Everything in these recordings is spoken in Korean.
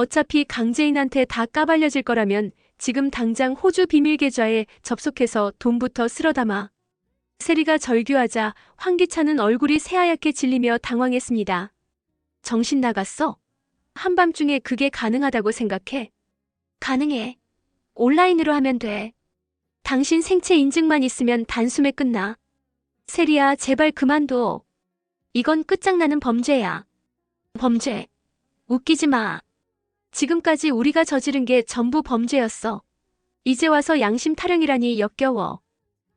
어차피 강재인한테 다 까발려질 거라면 지금 당장 호주 비밀 계좌에 접속해서 돈부터 쓸어 담아. 세리가 절규하자 황기찬은 얼굴이 새하얗게 질리며 당황했습니다. 정신 나갔어? 한밤중에 그게 가능하다고 생각해? 가능해. 온라인으로 하면 돼. 당신 생체 인증만 있으면 단숨에 끝나. 세리야, 제발 그만둬. 이건 끝장나는 범죄야. 범죄. 웃기지 마. 지금까지 우리가 저지른 게 전부 범죄였어. 이제 와서 양심 타령이라니 역겨워.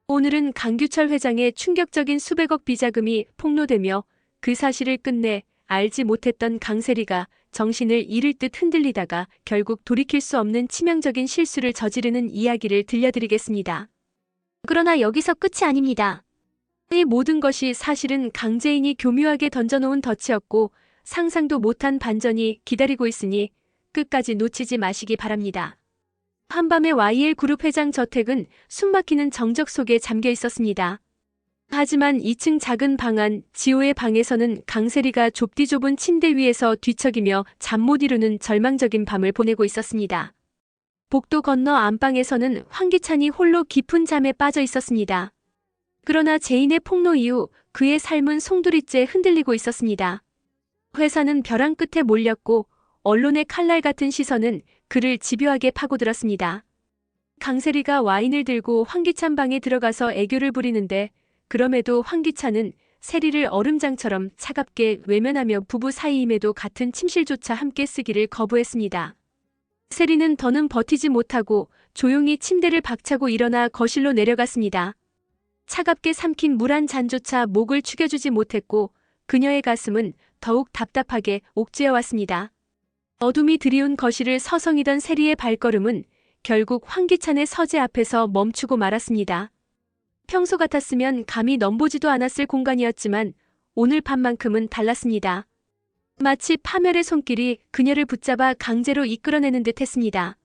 오늘은 강규철 회장의 충격적인 수백억 비자금이 폭로되며 그 사실을 끝내 알지 못했던 강세리가 정신을 잃을 듯 흔들리다가 결국 돌이킬 수 없는 치명적인 실수를 저지르는 이야기를 들려드리겠습니다. 그러나 여기서 끝이 아닙니다. 이 모든 것이 사실은 강재인이 교묘하게 던져놓은 덫이었고 상상도 못한 반전이 기다리고 있으니 끝까지 놓치지 마시기 바랍니다. 한밤의 YL그룹 회장 저택은 숨막히는 정적 속에 잠겨 있었습니다. 하지만 2층 작은 방 안 지호의 방에서는 강세리가 좁디 좁은 침대 위에서 뒤척이며 잠 못 이루는 절망적인 밤을 보내고 있었습니다. 복도 건너 안방에서는 황기찬이 홀로 깊은 잠에 빠져 있었습니다. 그러나 재인의 폭로 이후 그의 삶은 송두리째 흔들리고 있었습니다. 회사는 벼랑 끝에 몰렸고 언론의 칼날 같은 시선은 그를 집요하게 파고들었습니다. 강세리가 와인을 들고 황기찬 방에 들어가서 애교를 부리는데 그럼에도 황기찬은 세리를 얼음장처럼 차갑게 외면하며 부부 사이임에도 같은 침실조차 함께 쓰기를 거부했습니다. 세리는 더는 버티지 못하고 조용히 침대를 박차고 일어나 거실로 내려갔습니다. 차갑게 삼킨 물 한 잔조차 목을 축여주지 못했고 그녀의 가슴은 더욱 답답하게 옥죄어 왔습니다. 어둠이 드리운 거실을 서성이던 세리의 발걸음은 결국 황기찬의 서재 앞에서 멈추고 말았습니다. 평소 같았으면 감히 넘보지도 않았을 공간이었지만 오늘 밤만큼은 달랐습니다. 마치 파멸의 손길이 그녀를 붙잡아 강제로 이끌어내는 듯 했습니다.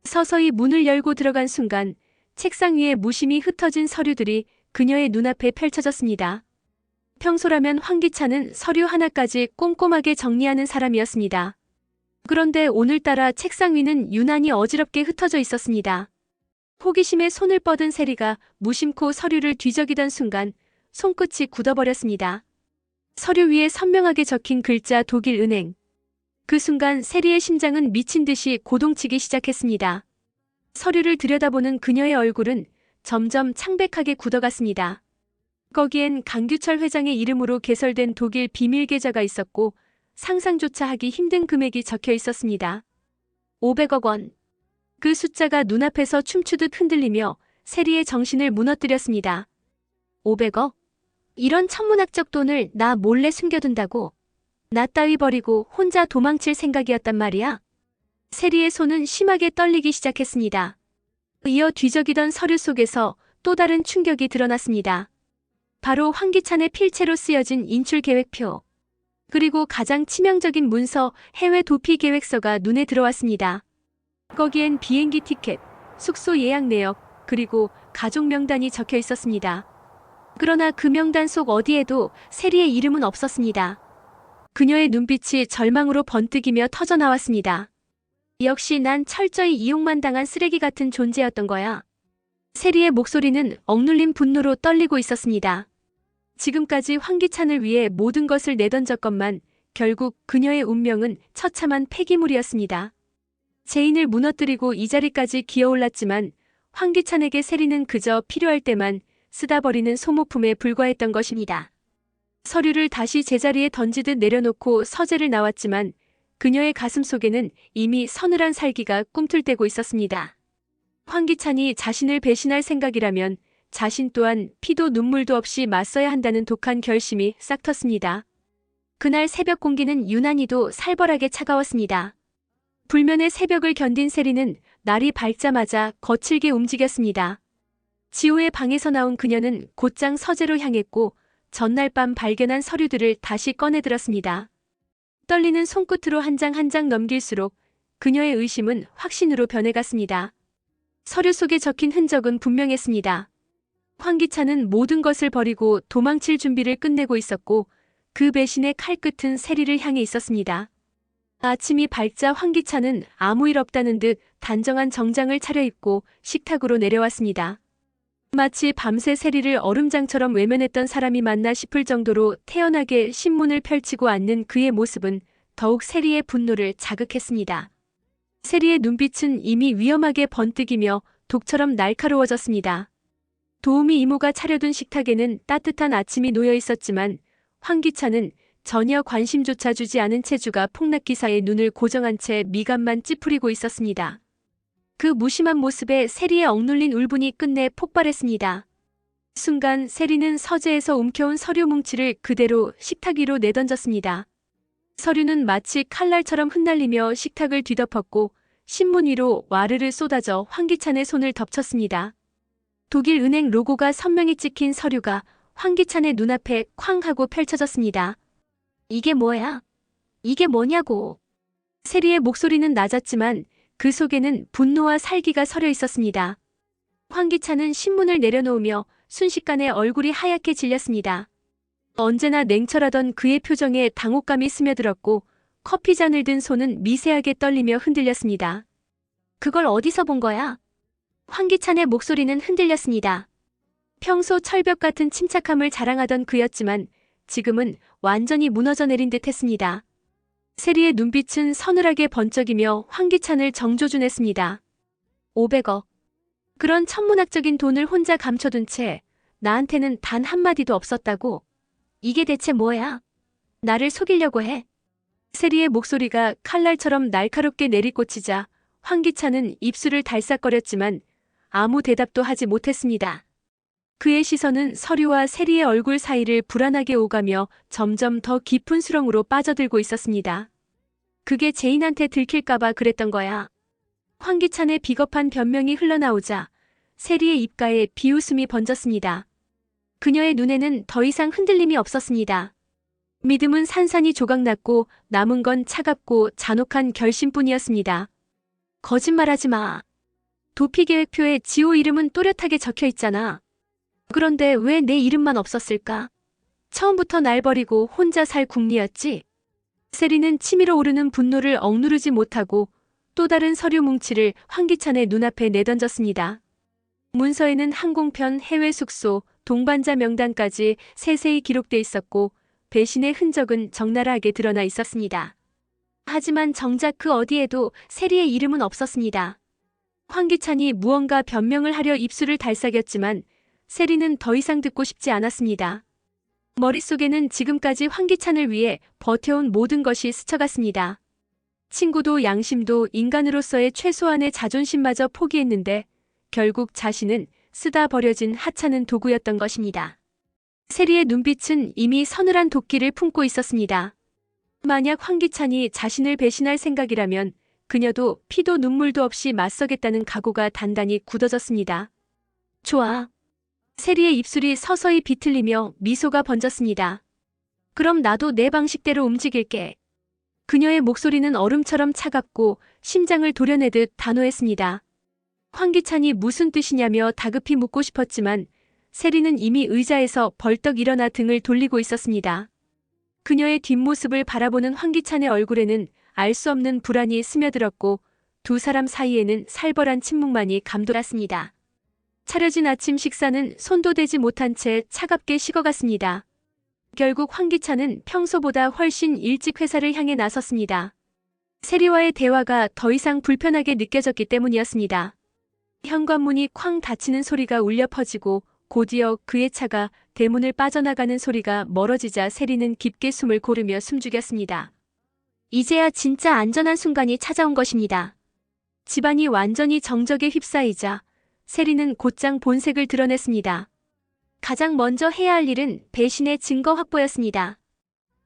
서서히 문을 열고 들어간 순간 책상 위에 무심히 흩어진 서류들이 그녀의 눈앞에 펼쳐졌습니다. 평소라면 황기찬은 서류 하나까지 꼼꼼하게 정리하는 사람이었습니다. 그런데 오늘따라 책상 위는 유난히 어지럽게 흩어져 있었습니다. 호기심에 손을 뻗은 세리가 무심코 서류를 뒤적이던 순간 손끝이 굳어버렸습니다. 서류 위에 선명하게 적힌 글자 독일 은행. 그 순간 세리의 심장은 미친 듯이 고동치기 시작했습니다. 서류를 들여다보는 그녀의 얼굴은 점점 창백하게 굳어갔습니다. 거기엔 강규철 회장의 이름으로 개설된 독일 비밀 계좌가 있었고 상상조차 하기 힘든 금액이 적혀 있었습니다. 500억 원. 그 숫자가 눈앞에서 춤추듯 흔들리며 세리의 정신을 무너뜨렸습니다. 500억? 이런 천문학적 돈을 나 몰래 숨겨둔다고? 나 따위 버리고 혼자 도망칠 생각이었단 말이야? 세리의 손은 심하게 떨리기 시작했습니다. 이어 뒤적이던 서류 속에서 또 다른 충격이 드러났습니다. 바로 황기찬의 필체로 쓰여진 인출 계획표. 그리고 가장 치명적인 문서 해외 도피 계획서가 눈에 들어왔습니다. 거기엔 비행기 티켓, 숙소 예약 내역, 그리고 가족 명단이 적혀 있었습니다. 그러나 그 명단 속 어디에도 세리의 이름은 없었습니다. 그녀의 눈빛이 절망으로 번뜩이며 터져나왔습니다. 역시 난 철저히 이용만 당한 쓰레기 같은 존재였던 거야. 세리의 목소리는 억눌린 분노로 떨리고 있었습니다. 지금까지 황기찬을 위해 모든 것을 내던졌건만 결국 그녀의 운명은 처참한 폐기물이었습니다. 재인을 무너뜨리고 이 자리까지 기어올랐지만 황기찬에게 세리는 그저 필요할 때만 쓰다 버리는 소모품에 불과했던 것입니다. 서류를 다시 제자리에 던지듯 내려놓고 서재를 나왔지만 그녀의 가슴 속에는 이미 서늘한 살기가 꿈틀대고 있었습니다. 황기찬이 자신을 배신할 생각이라면 자신 또한 피도 눈물도 없이 맞서야 한다는 독한 결심이 싹 텄습니다. 그날 새벽 공기는 유난히도 살벌하게 차가웠습니다. 불면의 새벽을 견딘 세리는 날이 밝자마자 거칠게 움직였습니다. 지호의 방에서 나온 그녀는 곧장 서재로 향했고 전날 밤 발견한 서류들을 다시 꺼내들었습니다. 떨리는 손끝으로 한 장 한 장 넘길수록 그녀의 의심은 확신으로 변해갔습니다. 서류 속에 적힌 흔적은 분명했습니다. 황기찬은 모든 것을 버리고 도망칠 준비를 끝내고 있었고 그 배신의 칼끝은 세리를 향해 있었습니다. 아침이 밝자 황기찬은 아무 일 없다는 듯 단정한 정장을 차려입고 식탁으로 내려왔습니다. 마치 밤새 세리를 얼음장처럼 외면했던 사람이 맞나 싶을 정도로 태연하게 신문을 펼치고 앉는 그의 모습은 더욱 세리의 분노를 자극했습니다. 세리의 눈빛은 이미 위험하게 번뜩이며 독처럼 날카로워졌습니다. 도우미 이모가 차려둔 식탁에는 따뜻한 아침이 놓여 있었지만 황기찬은 전혀 관심조차 주지 않은 체주가 폭락기사의 눈을 고정한 채 미간만 찌푸리고 있었습니다. 그 무심한 모습에 세리의 억눌린 울분이 끝내 폭발했습니다. 순간 세리는 서재에서 움켜온 서류 뭉치를 그대로 식탁 위로 내던졌습니다. 서류는 마치 칼날처럼 흩날리며 식탁을 뒤덮었고 신문 위로 와르르 쏟아져 황기찬의 손을 덮쳤습니다. 독일 은행 로고가 선명히 찍힌 서류가 황기찬의 눈앞에 쾅 하고 펼쳐졌습니다. 이게 뭐야? 이게 뭐냐고. 세리의 목소리는 낮았지만 그 속에는 분노와 살기가 서려 있었습니다. 황기찬은 신문을 내려놓으며 순식간에 얼굴이 하얗게 질렸습니다. 언제나 냉철하던 그의 표정에 당혹감이 스며들었고 커피잔을 든 손은 미세하게 떨리며 흔들렸습니다. 그걸 어디서 본 거야? 황기찬의 목소리는 흔들렸습니다. 평소 철벽 같은 침착함을 자랑하던 그였지만 지금은 완전히 무너져 내린 듯 했습니다. 세리의 눈빛은 서늘하게 번쩍이며 황기찬을 정조준했습니다. 500억. 그런 천문학적인 돈을 혼자 감춰둔 채 나한테는 단 한마디도 없었다고? 이게 대체 뭐야? 나를 속이려고 해? 세리의 목소리가 칼날처럼 날카롭게 내리꽂히자 황기찬은 입술을 달싹거렸지만 아무 대답도 하지 못했습니다. 그의 시선은 서류와 세리의 얼굴 사이를 불안하게 오가며 점점 더 깊은 수렁으로 빠져들고 있었습니다. 그게 제인한테 들킬까봐 그랬던 거야. 황기찬의 비겁한 변명이 흘러나오자 세리의 입가에 비웃음이 번졌습니다. 그녀의 눈에는 더 이상 흔들림이 없었습니다. 믿음은 산산이 조각났고 남은 건 차갑고 잔혹한 결심뿐이었습니다. 거짓말하지 마. 도피계획표에 지호 이름은 또렷하게 적혀 있잖아. 그런데 왜 내 이름만 없었을까? 처음부터 날 버리고 혼자 살 궁리였지? 세리는 치밀어 오르는 분노를 억누르지 못하고 또 다른 서류 뭉치를 황기찬의 눈앞에 내던졌습니다. 문서에는 항공편, 해외 숙소, 동반자 명단까지 세세히 기록돼 있었고 배신의 흔적은 적나라하게 드러나 있었습니다. 하지만 정작 그 어디에도 세리의 이름은 없었습니다. 황기찬이 무언가 변명을 하려 입술을 달싹였지만 세리는 더 이상 듣고 싶지 않았습니다. 머릿속에는 지금까지 황기찬을 위해 버텨온 모든 것이 스쳐갔습니다. 친구도 양심도 인간으로서의 최소한의 자존심마저 포기했는데 결국 자신은 쓰다 버려진 하찮은 도구였던 것입니다. 세리의 눈빛은 이미 서늘한 도끼를 품고 있었습니다. 만약 황기찬이 자신을 배신할 생각이라면 그녀도 피도 눈물도 없이 맞서겠다는 각오가 단단히 굳어졌습니다. 좋아. 세리의 입술이 서서히 비틀리며 미소가 번졌습니다. 그럼 나도 내 방식대로 움직일게. 그녀의 목소리는 얼음처럼 차갑고 심장을 도려내듯 단호했습니다. 황기찬이 무슨 뜻이냐며 다급히 묻고 싶었지만 세리는 이미 의자에서 벌떡 일어나 등을 돌리고 있었습니다. 그녀의 뒷모습을 바라보는 황기찬의 얼굴에는 알 수 없는 불안이 스며들었고 두 사람 사이에는 살벌한 침묵만이 감돌았습니다. 차려진 아침 식사는 손도 대지 못한 채 차갑게 식어갔습니다. 결국 황기찬은 평소보다 훨씬 일찍 회사를 향해 나섰습니다. 세리와의 대화가 더 이상 불편하게 느껴졌기 때문이었습니다. 현관문이 쾅 닫히는 소리가 울려 퍼지고 곧이어 그의 차가 대문을 빠져나가는 소리가 멀어지자 세리는 깊게 숨을 고르며 숨죽였습니다. 이제야 진짜 안전한 순간이 찾아온 것입니다. 집안이 완전히 정적에 휩싸이자 세리는 곧장 본색을 드러냈습니다. 가장 먼저 해야 할 일은 배신의 증거 확보였습니다.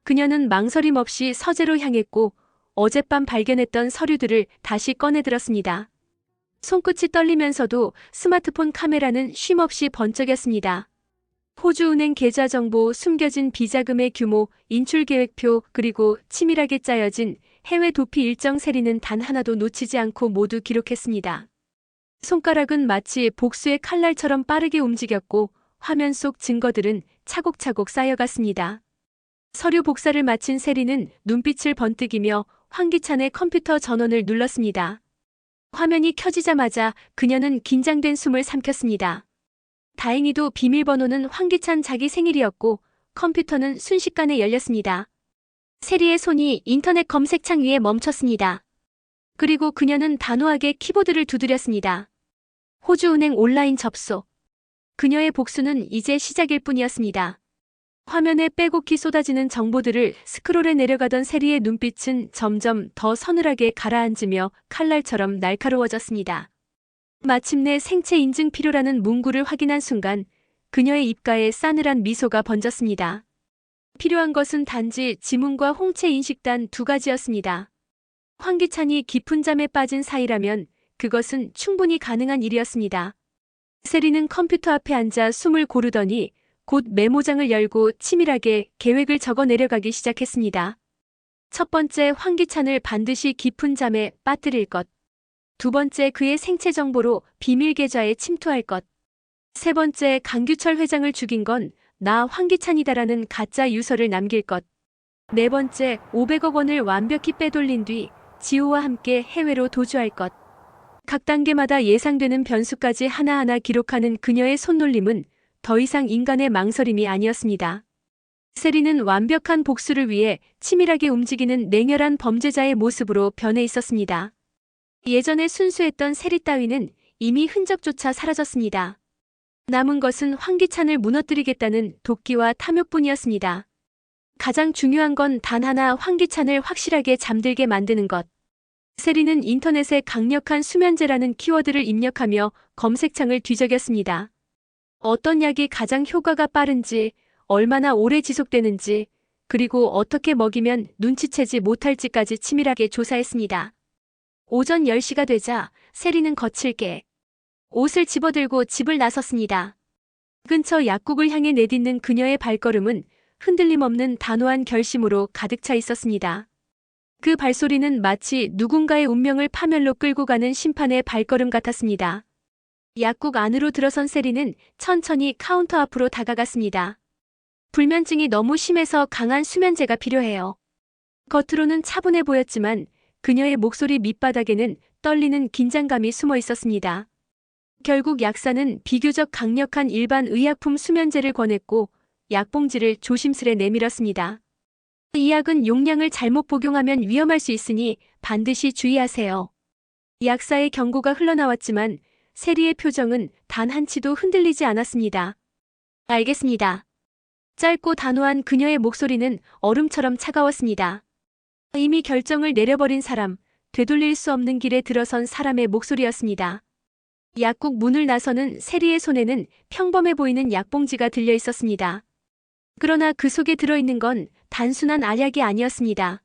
그녀는 망설임 없이 서재로 향했고 어젯밤 발견했던 서류들을 다시 꺼내들었습니다. 손끝이 떨리면서도 스마트폰 카메라는 쉼없이 번쩍였습니다. 호주은행 계좌 정보, 숨겨진 비자금의 규모, 인출계획표, 그리고 치밀하게 짜여진 해외 도피 일정 세리는 단 하나도 놓치지 않고 모두 기록했습니다. 손가락은 마치 복수의 칼날처럼 빠르게 움직였고 화면 속 증거들은 차곡차곡 쌓여갔습니다. 서류 복사를 마친 세리는 눈빛을 번뜩이며 황기찬의 컴퓨터 전원을 눌렀습니다. 화면이 켜지자마자 그녀는 긴장된 숨을 삼켰습니다. 다행히도 비밀번호는 황기찬 자기 생일이었고 컴퓨터는 순식간에 열렸습니다. 세리의 손이 인터넷 검색창 위에 멈췄습니다. 그리고 그녀는 단호하게 키보드를 두드렸습니다. 호주은행 온라인 접속. 그녀의 복수는 이제 시작일 뿐이었습니다. 화면에 빼곡히 쏟아지는 정보들을 스크롤해 내려가던 세리의 눈빛은 점점 더 서늘하게 가라앉으며 칼날처럼 날카로워졌습니다. 마침내 생체 인증 필요라는 문구를 확인한 순간 그녀의 입가에 싸늘한 미소가 번졌습니다. 필요한 것은 단지 지문과 홍채 인식단 2가지였습니다. 황기찬이 깊은 잠에 빠진 사이라면 그것은 충분히 가능한 일이었습니다. 세리는 컴퓨터 앞에 앉아 숨을 고르더니 곧 메모장을 열고 치밀하게 계획을 적어 내려가기 시작했습니다. 첫 번째, 황기찬을 반드시 깊은 잠에 빠뜨릴 것. 두 번째, 그의 생체 정보로 비밀 계좌에 침투할 것. 세 번째, 강규철 회장을 죽인 건 나 황기찬이다라는 가짜 유서를 남길 것. 네 번째, 500억 원을 완벽히 빼돌린 뒤 지호와 함께 해외로 도주할 것. 각 단계마다 예상되는 변수까지 하나하나 기록하는 그녀의 손놀림은 더 이상 인간의 망설임이 아니었습니다. 세리는 완벽한 복수를 위해 치밀하게 움직이는 냉혈한 범죄자의 모습으로 변해 있었습니다. 예전에 순수했던 세리 따위는 이미 흔적조차 사라졌습니다. 남은 것은 황기찬을 무너뜨리겠다는 도끼와 탐욕뿐이었습니다. 가장 중요한 건 단 하나, 황기찬을 확실하게 잠들게 만드는 것. 세리는 인터넷에 강력한 수면제라는 키워드를 입력하며 검색창을 뒤적였습니다. 어떤 약이 가장 효과가 빠른지, 얼마나 오래 지속되는지, 그리고 어떻게 먹이면 눈치채지 못할지까지 치밀하게 조사했습니다. 오전 10시가 되자 세리는 거칠게 옷을 집어들고 집을 나섰습니다. 근처 약국을 향해 내딛는 그녀의 발걸음은 흔들림 없는 단호한 결심으로 가득 차 있었습니다. 그 발소리는 마치 누군가의 운명을 파멸로 끌고 가는 심판의 발걸음 같았습니다. 약국 안으로 들어선 세리는 천천히 카운터 앞으로 다가갔습니다. 불면증이 너무 심해서 강한 수면제가 필요해요. 겉으로는 차분해 보였지만 그녀의 목소리 밑바닥에는 떨리는 긴장감이 숨어 있었습니다. 결국 약사는 비교적 강력한 일반 의약품 수면제를 권했고 약봉지를 조심스레 내밀었습니다. 이 약은 용량을 잘못 복용하면 위험할 수 있으니 반드시 주의하세요. 약사의 경고가 흘러나왔지만 세리의 표정은 단 한치도 흔들리지 않았습니다. 알겠습니다. 짧고 단호한 그녀의 목소리는 얼음처럼 차가웠습니다. 이미 결정을 내려버린 사람, 되돌릴 수 없는 길에 들어선 사람의 목소리였습니다. 약국 문을 나서는 세리의 손에는 평범해 보이는 약봉지가 들려 있었습니다. 그러나 그 속에 들어있는 건 단순한 알약이 아니었습니다.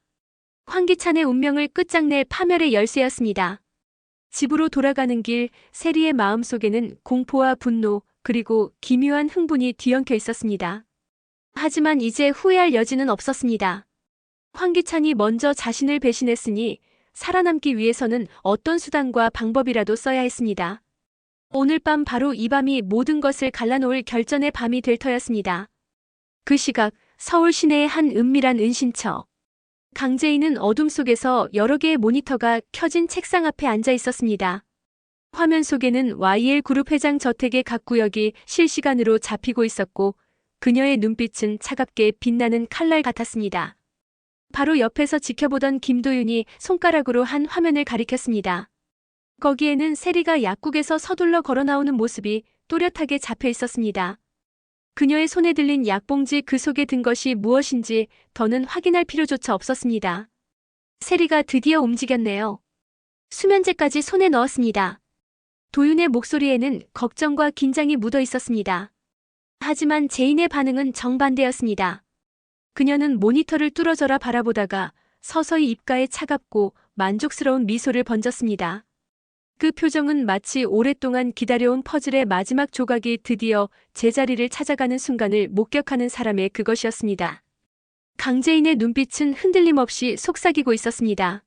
황기찬의 운명을 끝장낼 파멸의 열쇠였습니다. 집으로 돌아가는 길, 세리의 마음속에는 공포와 분노, 그리고 기묘한 흥분이 뒤엉켜 있었습니다. 하지만 이제 후회할 여지는 없었습니다. 황기찬이 먼저 자신을 배신했으니 살아남기 위해서는 어떤 수단과 방법이라도 써야 했습니다. 오늘 밤, 바로 이 밤이 모든 것을 갈라놓을 결전의 밤이 될 터였습니다. 그 시각 서울 시내의 한 은밀한 은신처. 강재인은 어둠 속에서 여러 개의 모니터가 켜진 책상 앞에 앉아 있었습니다. 화면 속에는 YL그룹 회장 저택의 각 구역이 실시간으로 잡히고 있었고 그녀의 눈빛은 차갑게 빛나는 칼날 같았습니다. 바로 옆에서 지켜보던 김도윤이 손가락으로 한 화면을 가리켰습니다. 거기에는 세리가 약국에서 서둘러 걸어 나오는 모습이 또렷하게 잡혀 있었습니다. 그녀의 손에 들린 약봉지, 그 속에 든 것이 무엇인지 더는 확인할 필요조차 없었습니다. 세리가 드디어 움직였네요. 수면제까지 손에 넣었습니다. 도윤의 목소리에는 걱정과 긴장이 묻어 있었습니다. 하지만 제인의 반응은 정반대였습니다. 그녀는 모니터를 뚫어져라 바라보다가 서서히 입가에 차갑고 만족스러운 미소를 번졌습니다. 그 표정은 마치 오랫동안 기다려온 퍼즐의 마지막 조각이 드디어 제자리를 찾아가는 순간을 목격하는 사람의 그것이었습니다. 강재인의 눈빛은 흔들림 없이 속삭이고 있었습니다.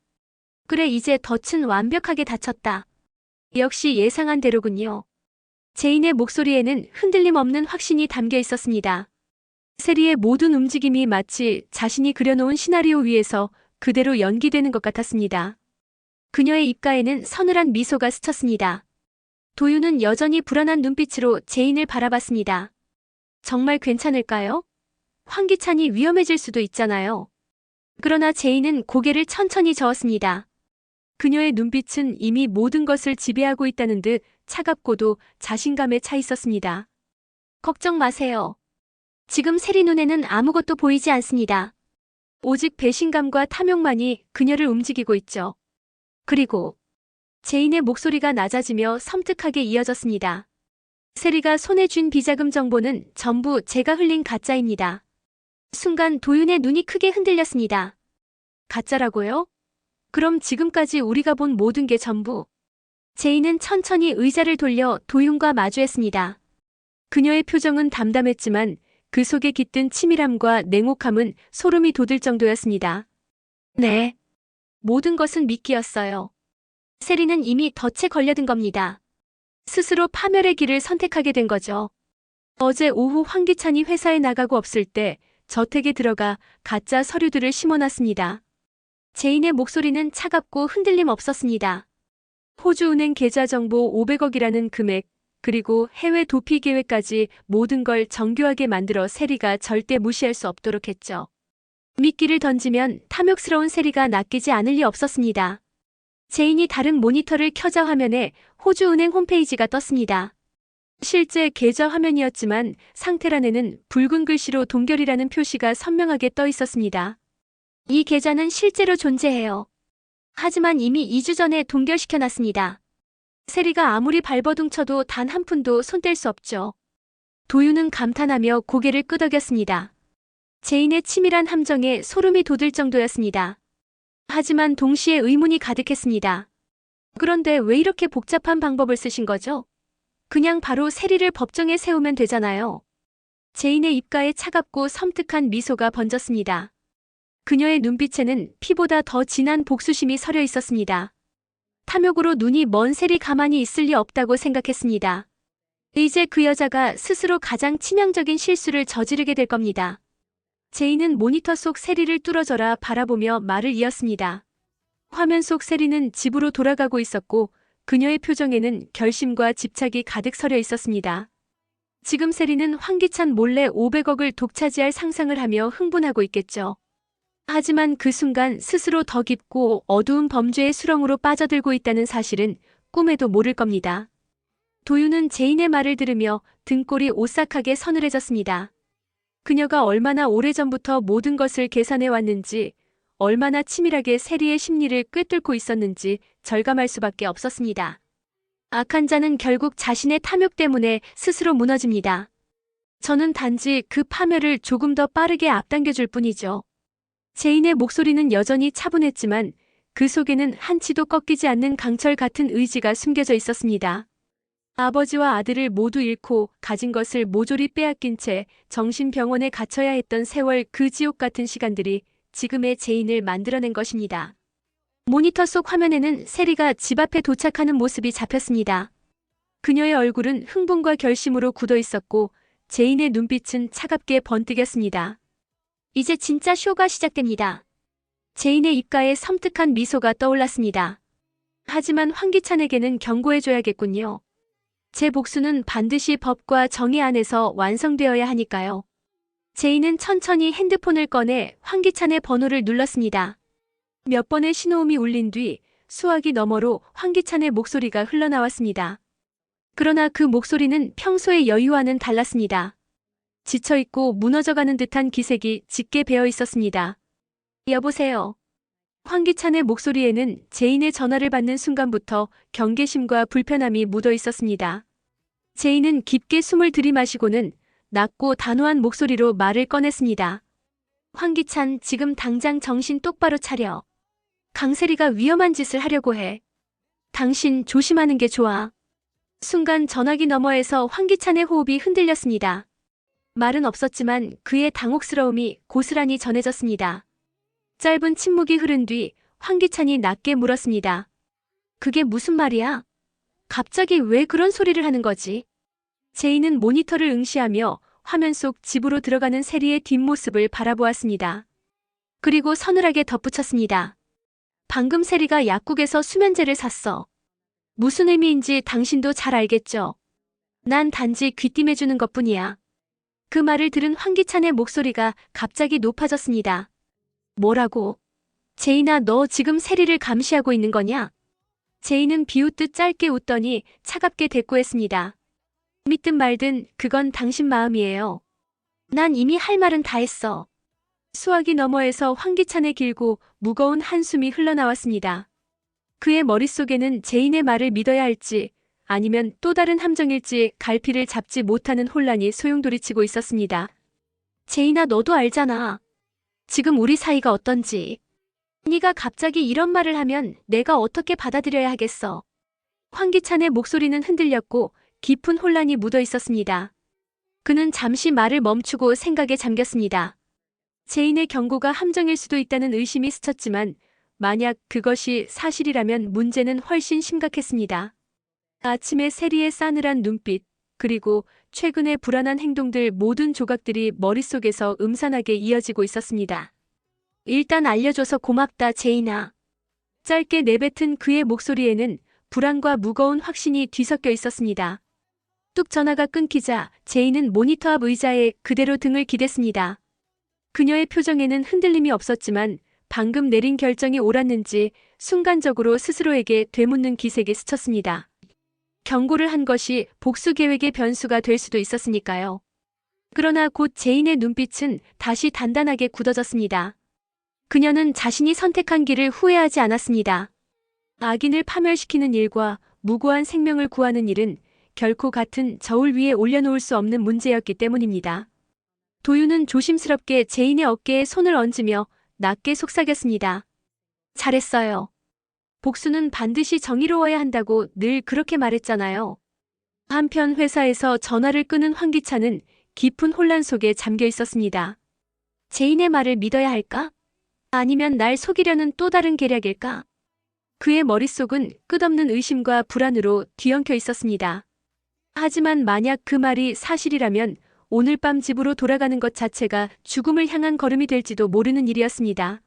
그래, 이제 덫은 완벽하게 닫혔다. 역시 예상한 대로군요. 제인의 목소리에는 흔들림 없는 확신이 담겨 있었습니다. 세리의 모든 움직임이 마치 자신이 그려놓은 시나리오 위에서 그대로 연기되는 것 같았습니다. 그녀의 입가에는 서늘한 미소가 스쳤습니다. 도윤은 여전히 불안한 눈빛으로 제인을 바라봤습니다. 정말 괜찮을까요? 황기찬이 위험해질 수도 있잖아요. 그러나 제인은 고개를 천천히 저었습니다. 그녀의 눈빛은 이미 모든 것을 지배하고 있다는 듯 차갑고도 자신감에 차 있었습니다. 걱정 마세요. 지금 세리 눈에는 아무것도 보이지 않습니다. 오직 배신감과 탐욕만이 그녀를 움직이고 있죠. 그리고 제인의 목소리가 낮아지며 섬뜩하게 이어졌습니다. 세리가 손에 쥔 비자금 정보는 전부 제가 흘린 가짜입니다. 순간 도윤의 눈이 크게 흔들렸습니다. 가짜라고요? 그럼 지금까지 우리가 본 모든 게 전부. 제인은 천천히 의자를 돌려 도윤과 마주했습니다. 그녀의 표정은 담담했지만 그 속에 깃든 치밀함과 냉혹함은 소름이 돋을 정도였습니다. 네. 모든 것은 미끼였어요. 세리는 이미 덫에 걸려든 겁니다. 스스로 파멸의 길을 선택하게 된 거죠. 어제 오후 황기찬이 회사에 나가고 없을 때 저택에 들어가 가짜 서류들을 심어놨습니다. 제인의 목소리는 차갑고 흔들림 없었습니다. 호주은행 계좌 정보 500억이라는 금액, 그리고 해외 도피 계획까지 모든 걸 정교하게 만들어 세리가 절대 무시할 수 없도록 했죠. 미끼를 던지면 탐욕스러운 세리가 낚이지 않을 리 없었습니다. 제인이 다른 모니터를 켜자 화면에 호주은행 홈페이지가 떴습니다. 실제 계좌 화면이었지만 상태란에는 붉은 글씨로 동결이라는 표시가 선명하게 떠 있었습니다. 이 계좌는 실제로 존재해요. 하지만 이미 2주 전에 동결시켜놨습니다. 세리가 아무리 발버둥 쳐도 단 한 푼도 손댈 수 없죠. 도윤은 감탄하며 고개를 끄덕였습니다. 제인의 치밀한 함정에 소름이 돋을 정도였습니다. 하지만 동시에 의문이 가득했습니다. 그런데 왜 이렇게 복잡한 방법을 쓰신 거죠? 그냥 바로 세리를 법정에 세우면 되잖아요. 제인의 입가에 차갑고 섬뜩한 미소가 번졌습니다. 그녀의 눈빛에는 피보다 더 진한 복수심이 서려 있었습니다. 탐욕으로 눈이 먼 세리 가만히 있을 리 없다고 생각했습니다. 이제 그 여자가 스스로 가장 치명적인 실수를 저지르게 될 겁니다. 제인은 모니터 속 세리를 뚫어져라 바라보며 말을 이었습니다. 화면 속 세리는 집으로 돌아가고 있었고 그녀의 표정에는 결심과 집착이 가득 서려 있었습니다. 지금 세리는 황기찬 몰래 500억을 독차지할 상상을 하며 흥분하고 있겠죠. 하지만 그 순간 스스로 더 깊고 어두운 범죄의 수렁으로 빠져들고 있다는 사실은 꿈에도 모를 겁니다. 도윤은 제인의 말을 들으며 등골이 오싹하게 서늘해졌습니다. 그녀가 얼마나 오래전부터 모든 것을 계산해 왔는지, 얼마나 치밀하게 세리의 심리를 꿰뚫고 있었는지 절감할 수밖에 없었습니다. 악한 자는 결국 자신의 탐욕 때문에 스스로 무너집니다. 저는 단지 그 파멸을 조금 더 빠르게 앞당겨줄 뿐이죠. 제인의 목소리는 여전히 차분했지만 그 속에는 한치도 꺾이지 않는 강철 같은 의지가 숨겨져 있었습니다. 아버지와 아들을 모두 잃고 가진 것을 모조리 빼앗긴 채 정신병원에 갇혀야 했던 세월 그 지옥 같은 시간들이 지금의 제인을 만들어낸 것입니다. 모니터 속 화면에는 세리가 집 앞에 도착하는 모습이 잡혔습니다. 그녀의 얼굴은 흥분과 결심으로 굳어 있었고 제인의 눈빛은 차갑게 번뜩였습니다. 이제 진짜 쇼가 시작됩니다. 제인의 입가에 섬뜩한 미소가 떠올랐습니다. 하지만 황기찬에게는 경고해줘야겠군요. 제 복수는 반드시 법과 정의 안에서 완성되어야 하니까요. 제인은 천천히 핸드폰을 꺼내 황기찬의 번호를 눌렀습니다. 몇 번의 신호음이 울린 뒤 수화기 너머로 황기찬의 목소리가 흘러나왔습니다. 그러나 그 목소리는 평소의 여유와는 달랐습니다. 지쳐있고 무너져가는 듯한 기색이 짙게 배어 있었습니다. 여보세요. 황기찬의 목소리에는 제인의 전화를 받는 순간부터 경계심과 불편함이 묻어 있었습니다. 제인은 깊게 숨을 들이마시고는 낮고 단호한 목소리로 말을 꺼냈습니다. 황기찬, 지금 당장 정신 똑바로 차려. 강세리가 위험한 짓을 하려고 해. 당신 조심하는 게 좋아. 순간 전화기 너머에서 황기찬의 호흡이 흔들렸습니다. 말은 없었지만 그의 당혹스러움이 고스란히 전해졌습니다. 짧은 침묵이 흐른 뒤 황기찬이 낮게 물었습니다. 그게 무슨 말이야? 갑자기 왜 그런 소리를 하는 거지? 제인은 모니터를 응시하며 화면 속 집으로 들어가는 세리의 뒷모습을 바라보았습니다. 그리고 서늘하게 덧붙였습니다. 방금 세리가 약국에서 수면제를 샀어. 무슨 의미인지 당신도 잘 알겠죠? 난 단지 귀띔해주는 것뿐이야. 그 말을 들은 황기찬의 목소리가 갑자기 높아졌습니다. 뭐라고? 제인아, 너 지금 세리를 감시하고 있는 거냐? 제인은 비웃듯 짧게 웃더니 차갑게 대꾸했습니다. 믿든 말든 그건 당신 마음이에요. 난 이미 할 말은 다 했어. 수화기 너머에서 황기찬의 길고 무거운 한숨이 흘러나왔습니다. 그의 머릿속에는 제인의 말을 믿어야 할지 아니면 또 다른 함정일지 갈피를 잡지 못하는 혼란이 소용돌이치고 있었습니다. 제인아, 너도 알잖아. 지금 우리 사이가 어떤지. 네가 갑자기 이런 말을 하면 내가 어떻게 받아들여야 하겠어. 황기찬의 목소리는 흔들렸고 깊은 혼란이 묻어 있었습니다. 그는 잠시 말을 멈추고 생각에 잠겼습니다. 제인의 경고가 함정일 수도 있다는 의심이 스쳤지만 만약 그것이 사실이라면 문제는 훨씬 심각했습니다. 아침에 세리의 싸늘한 눈빛, 그리고 최근의 불안한 행동들 모든 조각들이 머릿속에서 음산하게 이어지고 있었습니다. 일단 알려줘서 고맙다, 제인아. 짧게 내뱉은 그의 목소리에는 불안과 무거운 확신이 뒤섞여 있었습니다. 뚝 전화가 끊기자 제인은 모니터 앞 의자에 그대로 등을 기댔습니다. 그녀의 표정에는 흔들림이 없었지만 방금 내린 결정이 옳았는지 순간적으로 스스로에게 되묻는 기색이 스쳤습니다. 경고를 한 것이 복수 계획의 변수가 될 수도 있었으니까요. 그러나 곧 제인의 눈빛은 다시 단단하게 굳어졌습니다. 그녀는 자신이 선택한 길을 후회하지 않았습니다. 악인을 파멸시키는 일과 무고한 생명을 구하는 일은 결코 같은 저울 위에 올려놓을 수 없는 문제였기 때문입니다. 도윤은 조심스럽게 제인의 어깨에 손을 얹으며 낮게 속삭였습니다. 잘했어요. 복수는 반드시 정의로워야 한다고 늘 그렇게 말했잖아요. 한편 회사에서 전화를 끄는 황기찬은 깊은 혼란 속에 잠겨 있었습니다. 제인의 말을 믿어야 할까? 아니면 날 속이려는 또 다른 계략일까? 그의 머릿속은 끝없는 의심과 불안으로 뒤엉켜 있었습니다. 하지만 만약 그 말이 사실이라면 오늘 밤 집으로 돌아가는 것 자체가 죽음을 향한 걸음이 될지도 모르는 일이었습니다.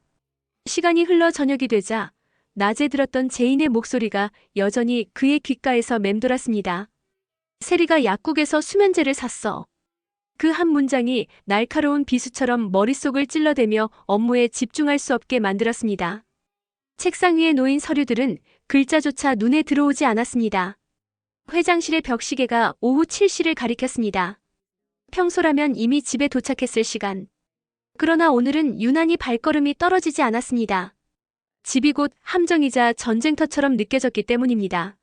시간이 흘러 저녁이 되자 낮에 들었던 제인의 목소리가 여전히 그의 귓가에서 맴돌았습니다. 세리가 약국에서 수면제를 샀어. 그 한 문장이 날카로운 비수처럼 머릿속을 찔러대며 업무에 집중할 수 없게 만들었습니다. 책상 위에 놓인 서류들은 글자조차 눈에 들어오지 않았습니다. 회장실의 벽시계가 오후 7시를 가리켰습니다. 평소라면 이미 집에 도착했을 시간. 그러나 오늘은 유난히 발걸음이 떨어지지 않았습니다. 집이 곧 함정이자 전쟁터처럼 느껴졌기 때문입니다.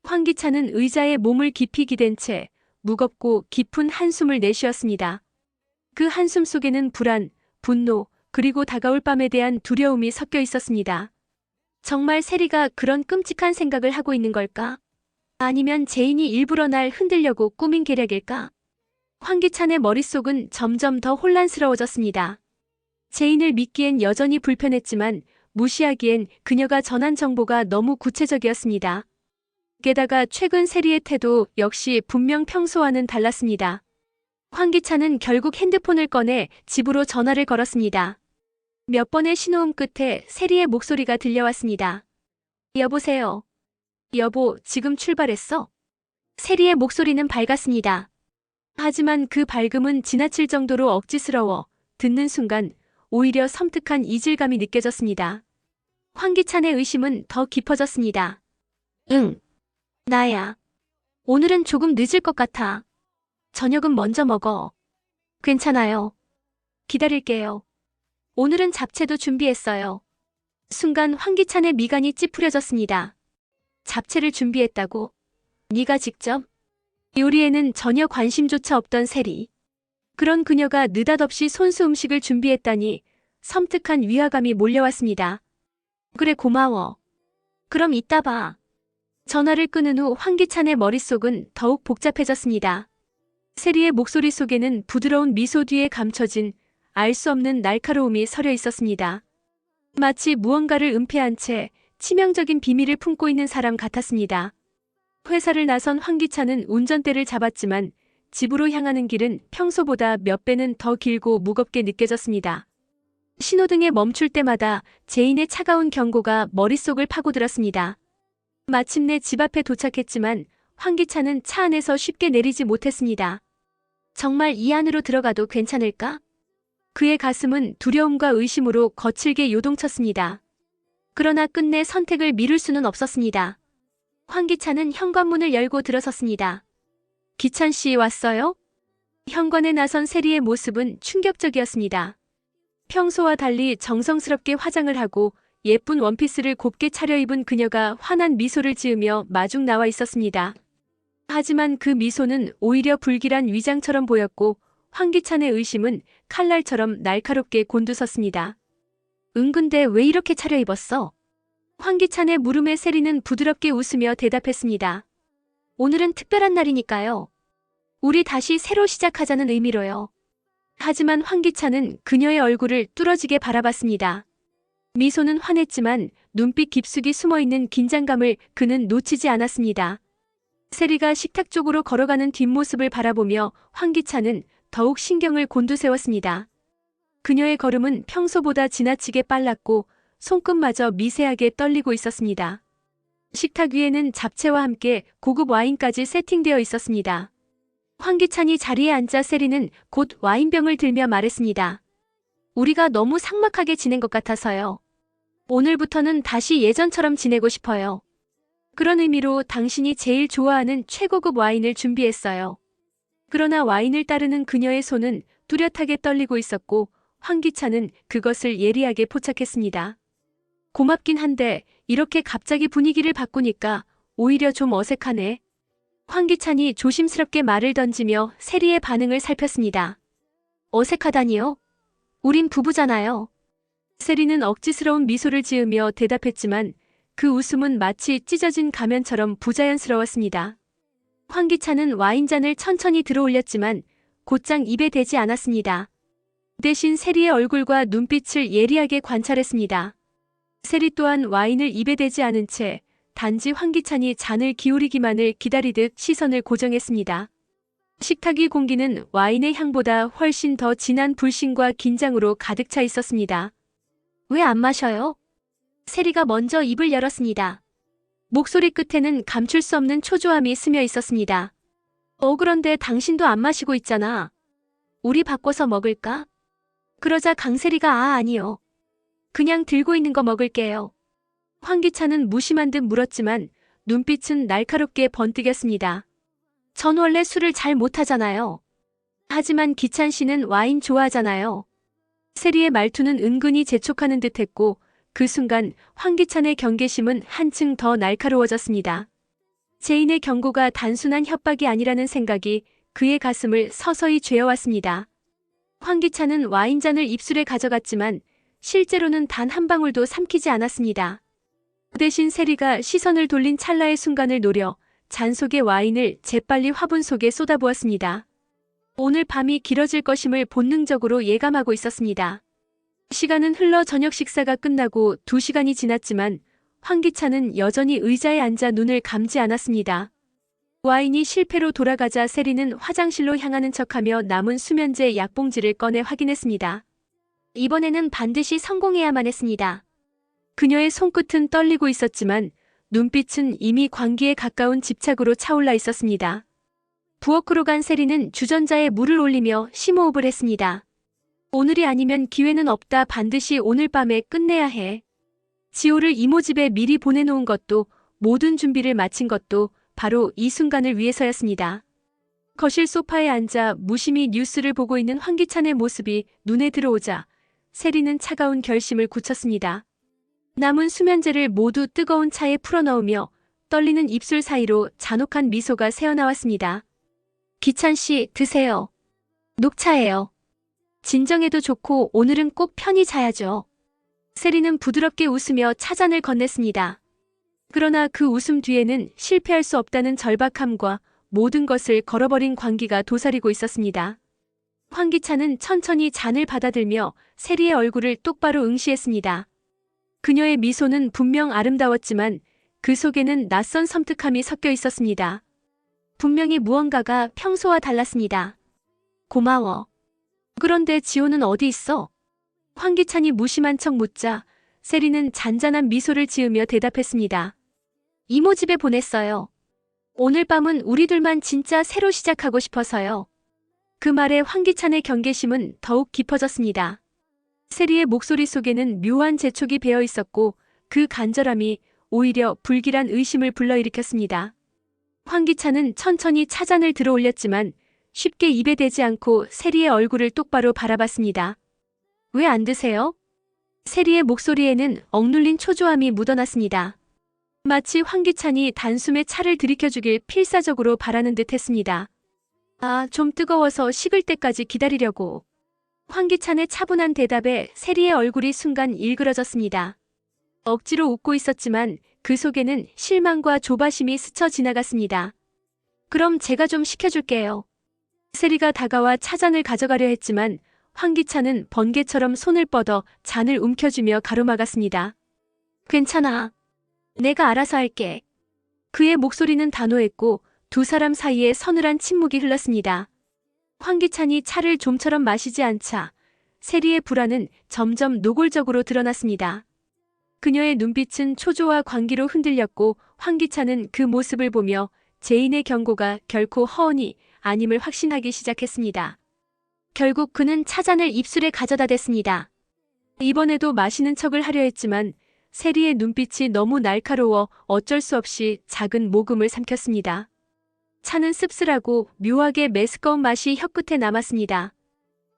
황기찬은 의자에 몸을 깊이 기댄 채 무겁고 깊은 한숨을 내쉬었습니다. 그 한숨 속에는 불안, 분노, 그리고 다가올 밤에 대한 두려움이 섞여 있었습니다. 정말 세리가 그런 끔찍한 생각을 하고 있는 걸까? 아니면 제인이 일부러 날 흔들려고 꾸민 계략일까? 황기찬의 머릿속은 점점 더 혼란스러워졌습니다. 제인을 믿기엔 여전히 불편했지만 무시하기엔 그녀가 전한 정보가 너무 구체적이었습니다. 게다가 최근 세리의 태도 역시 분명 평소와는 달랐습니다. 황기찬은 결국 핸드폰을 꺼내 집으로 전화를 걸었습니다. 몇 번의 신호음 끝에 세리의 목소리가 들려왔습니다. 여보세요. 여보, 지금 출발했어? 세리의 목소리는 밝았습니다. 하지만 그 밝음은 지나칠 정도로 억지스러워 듣는 순간 오히려 섬뜩한 이질감이 느껴졌습니다. 황기찬의 의심은 더 깊어졌습니다. 응, 나야. 오늘은 조금 늦을 것 같아. 저녁은 먼저 먹어. 괜찮아요. 기다릴게요. 오늘은 잡채도 준비했어요. 순간 황기찬의 미간이 찌푸려졌습니다. 잡채를 준비했다고? 네가 직접? 요리에는 전혀 관심조차 없던 세리. 그런 그녀가 느닷없이 손수 음식을 준비했다니 섬뜩한 위화감이 몰려왔습니다. 그래, 고마워. 그럼 이따 봐. 전화를 끊은 후 황기찬의 머릿속은 더욱 복잡해졌습니다. 세리의 목소리 속에는 부드러운 미소 뒤에 감춰진 알 수 없는 날카로움이 서려 있었습니다. 마치 무언가를 은폐한 채 치명적인 비밀을 품고 있는 사람 같았습니다. 회사를 나선 황기찬은 운전대를 잡았지만 집으로 향하는 길은 평소보다 몇 배는 더 길고 무겁게 느껴졌습니다. 신호등에 멈출 때마다 제인의 차가운 경고가 머릿속을 파고들었습니다. 마침내 집 앞에 도착했지만 환기차는 차 안에서 쉽게 내리지 못했습니다. 정말 이 안으로 들어가도 괜찮을까? 그의 가슴은 두려움과 의심으로 거칠게 요동쳤습니다. 그러나 끝내 선택을 미룰 수는 없었습니다. 환기차는 현관문을 열고 들어섰습니다. 기찬 씨 왔어요? 현관에 나선 세리의 모습은 충격적이었습니다. 평소와 달리 정성스럽게 화장을 하고 예쁜 원피스를 곱게 차려입은 그녀가 환한 미소를 지으며 마중 나와 있었습니다. 하지만 그 미소는 오히려 불길한 위장처럼 보였고 환기찬의 의심은 칼날처럼 날카롭게 곤두섰습니다. 근데 왜 이렇게 차려입었어? 환기찬의 물음에 세리는 부드럽게 웃으며 대답했습니다. 오늘은 특별한 날이니까요. 우리 다시 새로 시작하자는 의미로요. 하지만 환기찬은 그녀의 얼굴을 뚫어지게 바라봤습니다. 미소는 환했지만 눈빛 깊숙이 숨어있는 긴장감을 그는 놓치지 않았습니다. 세리가 식탁 쪽으로 걸어가는 뒷모습을 바라보며 환기찬은 더욱 신경을 곤두세웠습니다. 그녀의 걸음은 평소보다 지나치게 빨랐고 손끝마저 미세하게 떨리고 있었습니다. 식탁 위에는 잡채와 함께 고급 와인까지 세팅되어 있었습니다. 환기찬이 자리에 앉자 세리는 곧 와인병을 들며 말했습니다. 우리가 너무 삭막하게 지낸 것 같아서요. 오늘부터는 다시 예전처럼 지내고 싶어요. 그런 의미로 당신이 제일 좋아하는 최고급 와인을 준비했어요. 그러나 와인을 따르는 그녀의 손은 뚜렷하게 떨리고 있었고 환기찬은 그것을 예리하게 포착했습니다. 고맙긴 한데 이렇게 갑자기 분위기를 바꾸니까 오히려 좀 어색하네. 환기찬이 조심스럽게 말을 던지며 세리의 반응을 살폈습니다. 어색하다니요? 우린 부부잖아요. 세리는 억지스러운 미소를 지으며 대답했지만 그 웃음은 마치 찢어진 가면처럼 부자연스러웠습니다. 환기찬은 와인잔을 천천히 들어올렸지만 곧장 입에 대지 않았습니다. 대신 세리의 얼굴과 눈빛을 예리하게 관찰했습니다. 세리 또한 와인을 입에 대지 않은 채 단지 환기찬이 잔을 기울이기만을 기다리듯 시선을 고정했습니다. 식탁 위 공기는 와인의 향보다 훨씬 더 진한 불신과 긴장으로 가득 차 있었습니다. 왜 안 마셔요? 세리가 먼저 입을 열었습니다. 목소리 끝에는 감출 수 없는 초조함이 스며 있었습니다. 그런데 당신도 안 마시고 있잖아. 우리 바꿔서 먹을까? 그러자 강세리가 아니요. 그냥 들고 있는 거 먹을게요. 환기찬은 무심한 듯 물었지만 눈빛은 날카롭게 번뜩였습니다. 전 원래 술을 잘 못하잖아요. 하지만 기찬 씨는 와인 좋아하잖아요. 세리의 말투는 은근히 재촉하는 듯했고 그 순간 환기찬의 경계심은 한층 더 날카로워졌습니다. 제인의 경고가 단순한 협박이 아니라는 생각이 그의 가슴을 서서히 죄어왔습니다. 환기찬은 와인잔을 입술에 가져갔지만 실제로는 단 한 방울도 삼키지 않았습니다. 대신 세리가 시선을 돌린 찰나의 순간을 노려 잔 속의 와인을 재빨리 화분 속에 쏟아부었습니다. 오늘 밤이 길어질 것임을 본능적으로 예감하고 있었습니다. 시간은 흘러 저녁 식사가 끝나고 2시간이 지났지만 환기찬은 여전히 의자에 앉아 눈을 감지 않았습니다. 와인이 실패로 돌아가자 세리는 화장실로 향하는 척하며 남은 수면제 약봉지를 꺼내 확인했습니다. 이번에는 반드시 성공해야만 했습니다. 그녀의 손끝은 떨리고 있었지만 눈빛은 이미 광기에 가까운 집착으로 차올라 있었습니다. 부엌으로 간 세리는 주전자에 물을 올리며 심호흡을 했습니다. 오늘이 아니면 기회는 없다. 반드시 오늘 밤에 끝내야 해. 지호를 이모집에 미리 보내놓은 것도 모든 준비를 마친 것도 바로 이 순간을 위해서였습니다. 거실 소파에 앉아 무심히 뉴스를 보고 있는 환기찬의 모습이 눈에 들어오자 세리는 차가운 결심을 굳혔습니다. 남은 수면제를 모두 뜨거운 차에 풀어넣으며 떨리는 입술 사이로 잔혹한 미소가 새어나왔습니다. 기찬 씨, 드세요. 녹차예요. 진정해도 좋고 오늘은 꼭 편히 자야죠. 세리는 부드럽게 웃으며 차잔을 건넸습니다. 그러나 그 웃음 뒤에는 실패할 수 없다는 절박함과 모든 것을 걸어버린 광기가 도사리고 있었습니다. 환기찬은 천천히 잔을 받아들며 세리의 얼굴을 똑바로 응시했습니다. 그녀의 미소는 분명 아름다웠지만 그 속에는 낯선 섬뜩함이 섞여 있었습니다. 분명히 무언가가 평소와 달랐습니다. 고마워. 그런데 지호는 어디 있어? 황기찬이 무심한 척 묻자 세리는 잔잔한 미소를 지으며 대답했습니다. 이모 집에 보냈어요. 오늘 밤은 우리 둘만 진짜 새로 시작하고 싶어서요. 그 말에 황기찬의 경계심은 더욱 깊어졌습니다. 세리의 목소리 속에는 묘한 재촉이 배어 있었고 그 간절함이 오히려 불길한 의심을 불러일으켰습니다. 황기찬은 천천히 차잔을 들어 올렸지만 쉽게 입에 대지 않고 세리의 얼굴을 똑바로 바라봤습니다. 왜 안 드세요? 세리의 목소리에는 억눌린 초조함이 묻어났습니다. 마치 황기찬이 단숨에 차를 들이켜주길 필사적으로 바라는 듯 했습니다. 아, 좀 뜨거워서 식을 때까지 기다리려고. 황기찬의 차분한 대답에 세리의 얼굴이 순간 일그러졌습니다. 억지로 웃고 있었지만 그 속에는 실망과 조바심이 스쳐 지나갔습니다. 그럼 제가 좀 시켜줄게요. 세리가 다가와 차잔을 가져가려 했지만 황기찬은 번개처럼 손을 뻗어 잔을 움켜쥐며 가로막았습니다. 괜찮아. 내가 알아서 할게. 그의 목소리는 단호했고 두 사람 사이에 서늘한 침묵이 흘렀습니다. 황기찬이 차를 좀처럼 마시지 않자 세리의 불안은 점점 노골적으로 드러났습니다. 그녀의 눈빛은 초조와 광기로 흔들렸고 황기찬은 그 모습을 보며 제인의 경고가 결코 허언이 아님을 확신하기 시작했습니다. 결국 그는 차잔을 입술에 가져다 댔습니다. 이번에도 마시는 척을 하려 했지만 세리의 눈빛이 너무 날카로워 어쩔 수 없이 작은 모금을 삼켰습니다. 차는 씁쓸하고 묘하게 메스꺼운 맛이 혀끝에 남았습니다.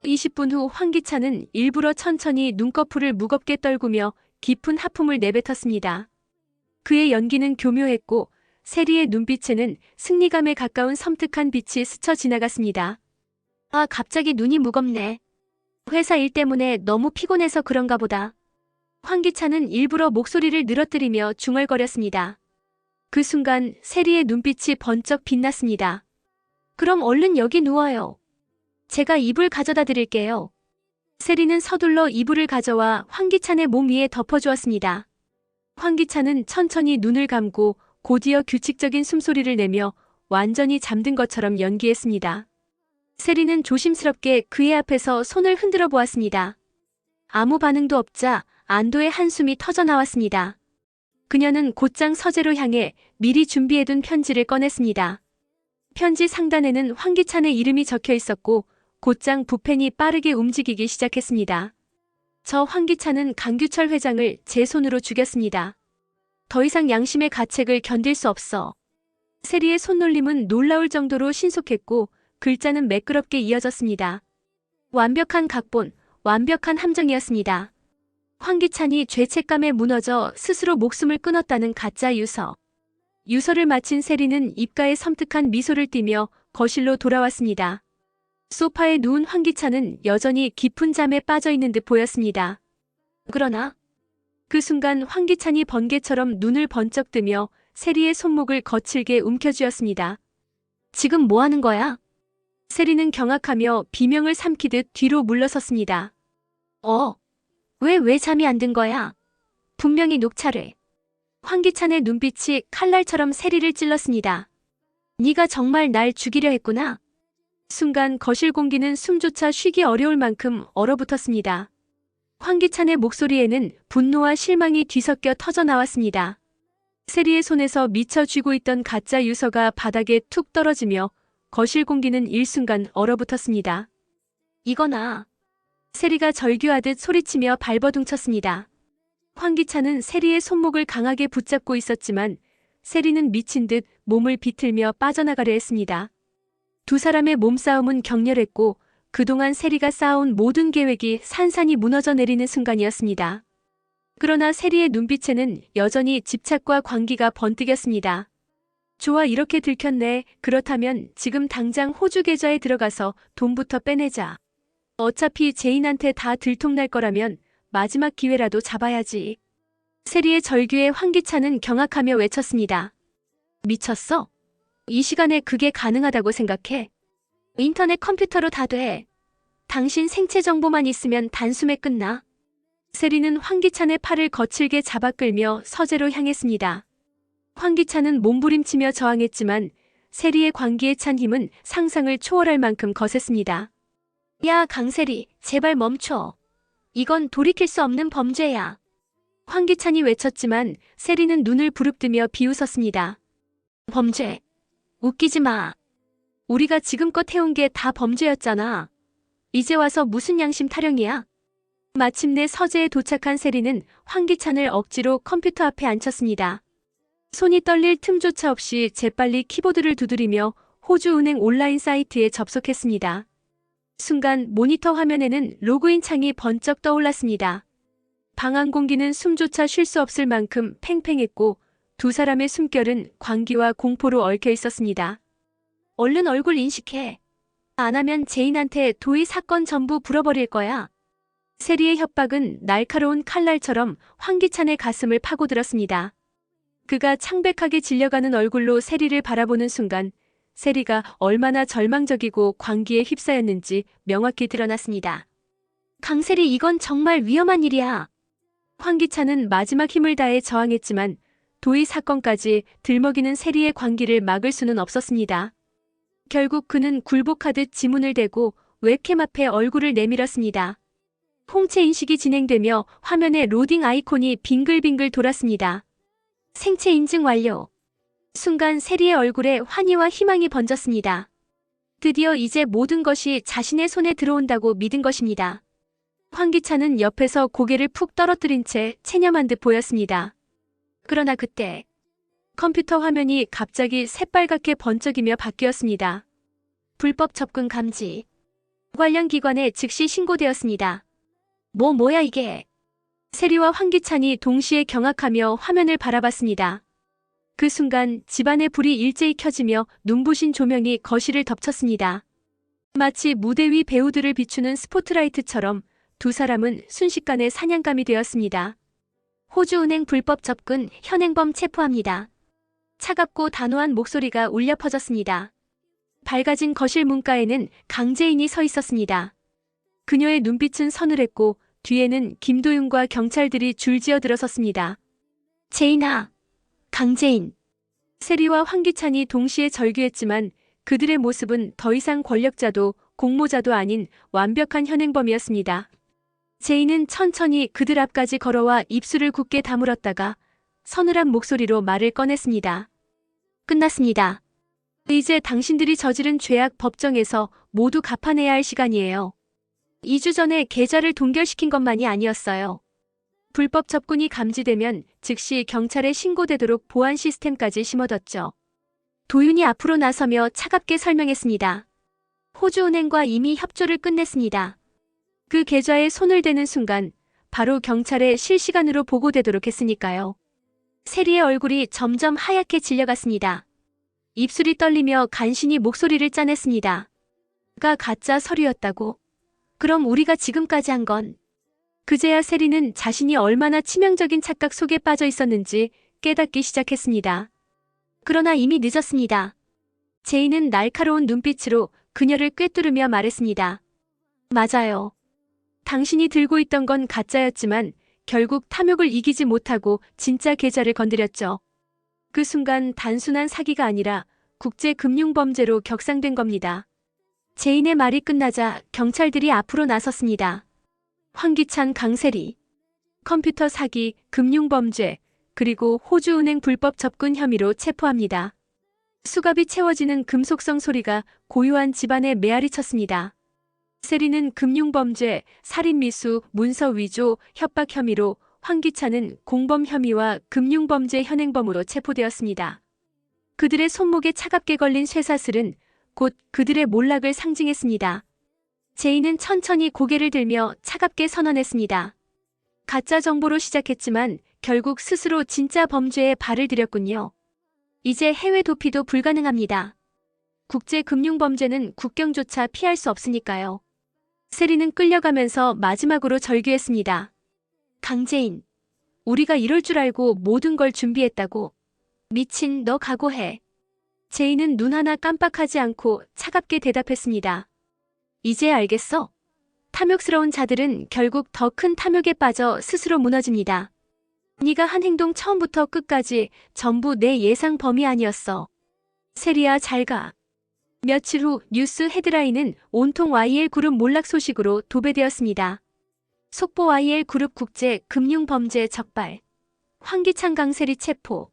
20분 후 황기찬은 일부러 천천히 눈꺼풀을 무겁게 떨구며 깊은 하품을 내뱉었습니다. 그의 연기는 교묘했고 세리의 눈빛에는 승리감에 가까운 섬뜩한 빛이 스쳐 지나갔습니다. 아, 갑자기 눈이 무겁네. 회사 일 때문에 너무 피곤해서 그런가 보다. 황기찬은 일부러 목소리를 늘어뜨리며 중얼거렸습니다. 그 순간 세리의 눈빛이 번쩍 빛났습니다. 그럼 얼른 여기 누워요. 제가 이불 가져다 드릴게요. 세리는 서둘러 이불을 가져와 황기찬의 몸 위에 덮어주었습니다. 황기찬은 천천히 눈을 감고 곧이어 규칙적인 숨소리를 내며 완전히 잠든 것처럼 연기했습니다. 세리는 조심스럽게 그의 앞에서 손을 흔들어 보았습니다. 아무 반응도 없자 안도의 한숨이 터져나왔습니다. 그녀는 곧장 서재로 향해 미리 준비해둔 편지를 꺼냈습니다. 편지 상단에는 황기찬의 이름이 적혀 있었고 곧장 붓펜이 빠르게 움직이기 시작했습니다. 저 황기찬은 강규철 회장을 제 손으로 죽였습니다. 더 이상 양심의 가책을 견딜 수 없어. 세리의 손놀림은 놀라울 정도로 신속했고 글자는 매끄럽게 이어졌습니다. 완벽한 각본, 완벽한 함정이었습니다. 황기찬이 죄책감에 무너져 스스로 목숨을 끊었다는 가짜 유서. 유서를 마친 세리는 입가에 섬뜩한 미소를 띠며 거실로 돌아왔습니다. 소파에 누운 황기찬은 여전히 깊은 잠에 빠져있는 듯 보였습니다. 그러나 그 순간 황기찬이 번개처럼 눈을 번쩍 뜨며 세리의 손목을 거칠게 움켜쥐었습니다. 지금 뭐 하는 거야? 세리는 경악하며 비명을 삼키듯 뒤로 물러섰습니다. 왜 잠이 안 든 거야? 분명히 녹차래. 황기찬의 눈빛이 칼날처럼 세리를 찔렀습니다. 네가 정말 날 죽이려 했구나. 순간 거실 공기는 숨조차 쉬기 어려울 만큼 얼어붙었습니다. 황기찬의 목소리에는 분노와 실망이 뒤섞여 터져나왔습니다. 세리의 손에서 미쳐 쥐고 있던 가짜 유서가 바닥에 툭 떨어지며 거실 공기는 일순간 얼어붙었습니다. 이거나. 세리가 절규하듯 소리치며 발버둥쳤습니다. 황기찬은 세리의 손목을 강하게 붙잡고 있었지만 세리는 미친 듯 몸을 비틀며 빠져나가려 했습니다. 두 사람의 몸싸움은 격렬했고 그동안 세리가 쌓아온 모든 계획이 산산이 무너져 내리는 순간이었습니다. 그러나 세리의 눈빛에는 여전히 집착과 광기가 번뜩였습니다. 좋아, 이렇게 들켰네. 그렇다면 지금 당장 호주 계좌에 들어가서 돈부터 빼내자. 어차피 제인한테 다 들통날 거라면 마지막 기회라도 잡아야지. 세리의 절규에 황기찬은 경악하며 외쳤습니다. 미쳤어? 이 시간에 그게 가능하다고 생각해? 인터넷 컴퓨터로 다 돼. 당신 생체 정보만 있으면 단숨에 끝나. 세리는 황기찬의 팔을 거칠게 잡아 끌며 서재로 향했습니다. 황기찬은 몸부림치며 저항했지만 세리의 광기에 찬 힘은 상상을 초월할 만큼 거셌습니다. 야, 강세리, 제발 멈춰. 이건 돌이킬 수 없는 범죄야. 황기찬이 외쳤지만 세리는 눈을 부릅뜨며 비웃었습니다. 범죄? 웃기지 마. 우리가 지금껏 해온 게 다 범죄였잖아. 이제 와서 무슨 양심 타령이야? 마침내 서재에 도착한 세리는 황기찬을 억지로 컴퓨터 앞에 앉혔습니다. 손이 떨릴 틈조차 없이 재빨리 키보드를 두드리며 호주은행 온라인 사이트에 접속했습니다. 순간 모니터 화면에는 로그인 창이 번쩍 떠올랐습니다. 방 안 공기는 숨조차 쉴 수 없을 만큼 팽팽했고 두 사람의 숨결은 광기와 공포로 얽혀 있었습니다. 얼른 얼굴 인식해. 안 하면 제인한테 도의 사건 전부 불어버릴 거야. 세리의 협박은 날카로운 칼날처럼 황기찬의 가슴을 파고들었습니다. 그가 창백하게 질려가는 얼굴로 세리를 바라보는 순간 세리가 얼마나 절망적이고 광기에 휩싸였는지 명확히 드러났습니다. 강세리, 이건 정말 위험한 일이야. 황기찬은 마지막 힘을 다해 저항했지만 도의 사건까지 들먹이는 세리의 광기를 막을 수는 없었습니다. 결국 그는 굴복하듯 지문을 대고 웹캠 앞에 얼굴을 내밀었습니다. 홍채 인식이 진행되며 화면에 로딩 아이콘이 빙글빙글 돌았습니다. 생체 인증 완료. 순간 세리의 얼굴에 환희와 희망이 번졌습니다. 드디어 이제 모든 것이 자신의 손에 들어온다고 믿은 것입니다. 황기찬은 옆에서 고개를 푹 떨어뜨린 채 체념한 듯 보였습니다. 그러나 그때 컴퓨터 화면이 갑자기 새빨갛게 번쩍이며 바뀌었습니다. 불법 접근 감지. 관련 기관에 즉시 신고되었습니다. 뭐야 이게? 세리와 황기찬이 동시에 경악하며 화면을 바라봤습니다. 그 순간 집안의 불이 일제히 켜지며 눈부신 조명이 거실을 덮쳤습니다. 마치 무대 위 배우들을 비추는 스포트라이트처럼 두 사람은 순식간에 사냥감이 되었습니다. 호주은행 불법 접근, 현행범 체포합니다. 차갑고 단호한 목소리가 울려 퍼졌습니다. 밝아진 거실 문가에는 강재인이 서 있었습니다. 그녀의 눈빛은 서늘했고 뒤에는 김도윤과 경찰들이 줄지어 들어섰습니다. 제인아, 강재인. 세리와 황기찬이 동시에 절규했지만 그들의 모습은 더 이상 권력자도 공모자도 아닌 완벽한 현행범이었습니다. 제인은 천천히 그들 앞까지 걸어와 입술을 굳게 다물었다가 서늘한 목소리로 말을 꺼냈습니다. 끝났습니다. 이제 당신들이 저지른 죄악 법정에서 모두 갚아내야 할 시간이에요. 2주 전에 계좌를 동결시킨 것만이 아니었어요. 불법 접근이 감지되면 즉시 경찰에 신고되도록 보안 시스템까지 심어뒀죠. 도윤이 앞으로 나서며 차갑게 설명했습니다. 호주은행과 이미 협조를 끝냈습니다. 그 계좌에 손을 대는 순간 바로 경찰에 실시간으로 보고되도록 했으니까요. 세리의 얼굴이 점점 하얗게 질려갔습니다. 입술이 떨리며 간신히 목소리를 짜냈습니다. 가 가짜 서류였다고? 그럼 우리가 지금까지 한 건? 그제야 세리는 자신이 얼마나 치명적인 착각 속에 빠져 있었는지 깨닫기 시작했습니다. 그러나 이미 늦었습니다. 제인은 날카로운 눈빛으로 그녀를 꿰뚫으며 말했습니다. 맞아요. 당신이 들고 있던 건 가짜였지만 결국 탐욕을 이기지 못하고 진짜 계좌를 건드렸죠. 그 순간 단순한 사기가 아니라 국제금융범죄로 격상된 겁니다. 제인의 말이 끝나자 경찰들이 앞으로 나섰습니다. 황기찬, 강세리, 컴퓨터 사기, 금융범죄, 그리고 호주은행 불법 접근 혐의로 체포합니다. 수갑이 채워지는 금속성 소리가 고요한 집안에 메아리 쳤습니다. 세리는 금융범죄, 살인미수, 문서 위조, 협박 혐의로, 황기찬은 공범 혐의와 금융범죄 현행범으로 체포되었습니다. 그들의 손목에 차갑게 걸린 쇠사슬은 곧 그들의 몰락을 상징했습니다. 제인은 천천히 고개를 들며 차갑게 선언했습니다. 가짜 정보로 시작했지만 결국 스스로 진짜 범죄에 발을 들였군요. 이제 해외 도피도 불가능합니다. 국제금융범죄는 국경조차 피할 수 없으니까요. 세리는 끌려가면서 마지막으로 절규했습니다. 강재인, 우리가 이럴 줄 알고 모든 걸 준비했다고. 미친, 너 각오해. 제인은 눈 하나 깜빡하지 않고 차갑게 대답했습니다. 이제 알겠어? 탐욕스러운 자들은 결국 더 큰 탐욕에 빠져 스스로 무너집니다. 네가 한 행동 처음부터 끝까지 전부 내 예상 범위 아니었어. 세리야, 잘 가. 며칠 후 뉴스 헤드라인은 온통 YL 그룹 몰락 소식으로 도배되었습니다. 속보 YL 그룹 국제 금융범죄 적발. 황기찬 강세리 체포.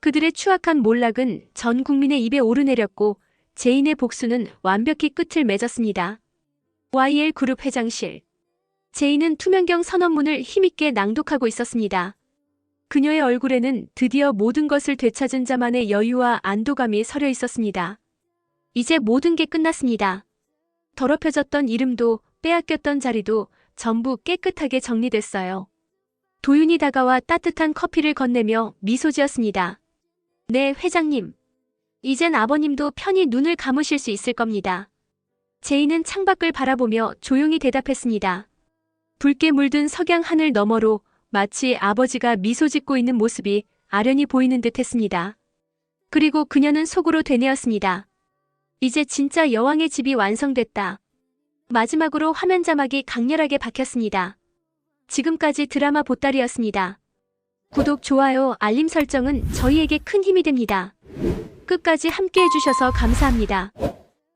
그들의 추악한 몰락은 전 국민의 입에 오르내렸고 제인의 복수는 완벽히 끝을 맺었습니다. YL 그룹 회장실. 제인은 투명경 선언문을 힘있게 낭독하고 있었습니다. 그녀의 얼굴에는 드디어 모든 것을 되찾은 자만의 여유와 안도감이 서려 있었습니다. 이제 모든 게 끝났습니다. 더럽혀졌던 이름도 빼앗겼던 자리도 전부 깨끗하게 정리됐어요. 도윤이 다가와 따뜻한 커피를 건네며 미소 지었습니다. 네, 회장님. 이젠 아버님도 편히 눈을 감으실 수 있을 겁니다. 제인은 창밖을 바라보며 조용히 대답했습니다. 붉게 물든 석양 하늘 너머로 마치 아버지가 미소 짓고 있는 모습이 아련히 보이는 듯 했습니다. 그리고 그녀는 속으로 되뇌었습니다. 이제 진짜 여왕의 집이 완성됐다. 마지막으로 화면 자막이 강렬하게 박혔습니다. 지금까지 드라마 보따리였습니다. 구독, 좋아요, 알림 설정은 저희에게 큰 힘이 됩니다. 끝까지 함께 해주셔서 감사합니다.